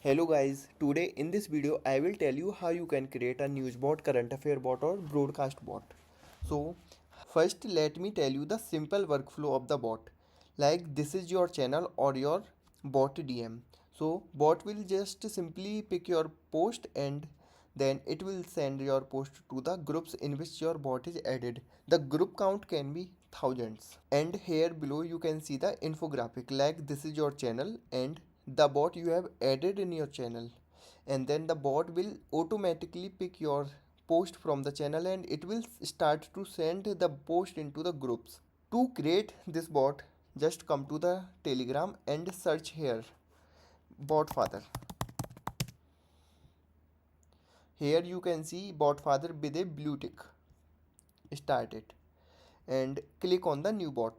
Hello guys, today in this video I will tell you how you can create a news bot, current affair bot or broadcast bot. So first let me tell you the simple workflow of the bot. Like this is your channel or your bot DM. So bot will just simply pick your post and then it will send your post to the groups in which your bot is added. The group count can be thousands. And here below you can see the infographic like this is your channel and the bot you have added in your channel, and then the bot will automatically pick your post from the channel and it will start to send the post into the groups. To create this bot, just come to the Telegram and search here BotFather. Here you can see BotFather with a blue tick. Start it and click on the new bot.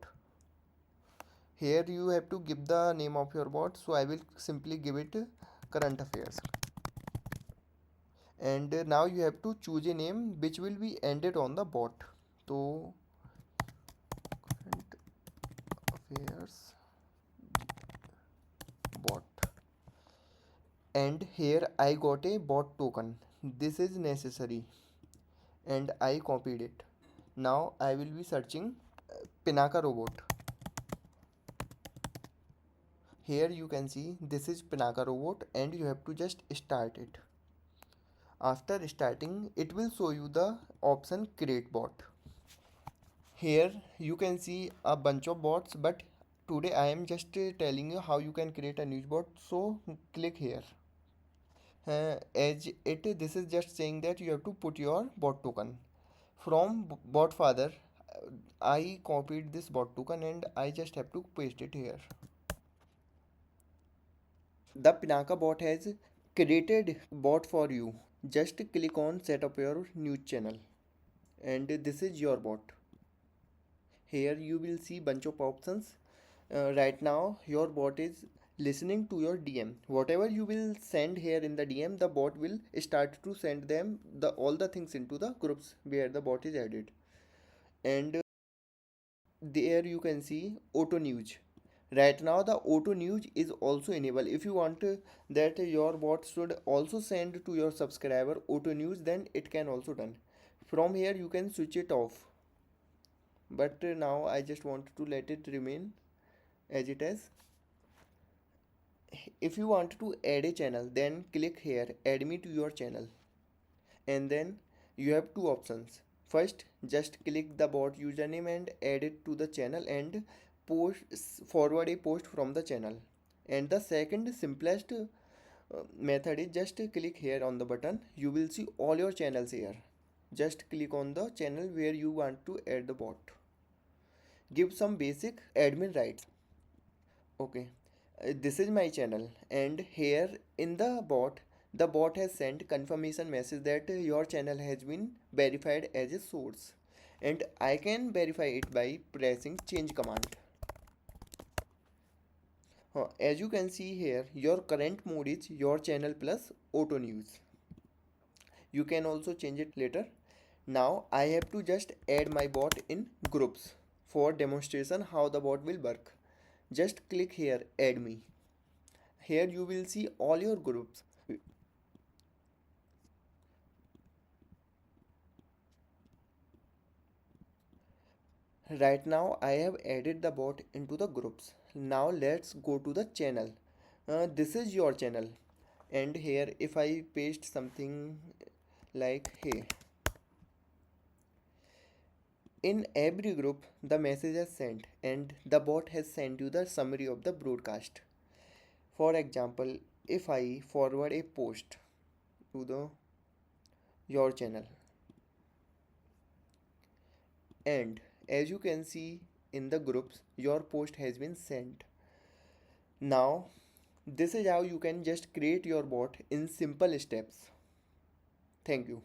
Here you have to give the name of your bot, so I will simply give it current affairs. And now you have to choose a name which will be ended on the bot. So current affairs bot, and here I got a bot token. This is necessary and I copied it. Now I will be searching Pinaka robot. Here you can see this is Pinaka robot and you have to just start it. After starting, it will show you the option create bot. Here you can see a bunch of bots, but today I am just telling you how you can create a news bot. So click here. As it this is just saying that you have to put your bot token from BotFather. I copied this bot token and I just have to paste it here. The Pinaka bot has created bot for you. Just click on set up your news channel and this is your bot. Here you will see bunch of options. Right now your bot is listening to your DM. Whatever you will send here in the DM, the bot will start to send them all the things into the groups where the bot is added. And there you can see auto news. Right now the auto news is also enabled. If you want that your bot should also send to your subscriber auto news, then it can also done. From here you can switch it off, but now I just want to let it remain as it is. If you want to add a channel, then click here add me to your channel, and then you have two options. First, just click the bot username and add it to the channel and forward a post from the channel. And the second simplest method is just click here on the button. You will see all your channels here. Just click on the channel where you want to add the bot. Give some basic admin rights. Okay, this is my channel, and here in the bot has sent confirmation message that your channel has been verified as a source, and I can verify it by pressing change command. As you can see here, your current mode is your channel plus auto news. You can also change it later. Now I have to just add my bot in groups for demonstration how the bot will work. Just click here add me. Here you will see all your groups. Right now I have added the bot into the groups. Now let's go to the channel. This is your channel, and here if I paste something like hey, in every group the message is sent and the bot has sent you the summary of the broadcast. For example, if I forward a post to your channel, and as you can see in the groups your post has been sent. Now this is how you can just create your bot in simple steps. Thank you.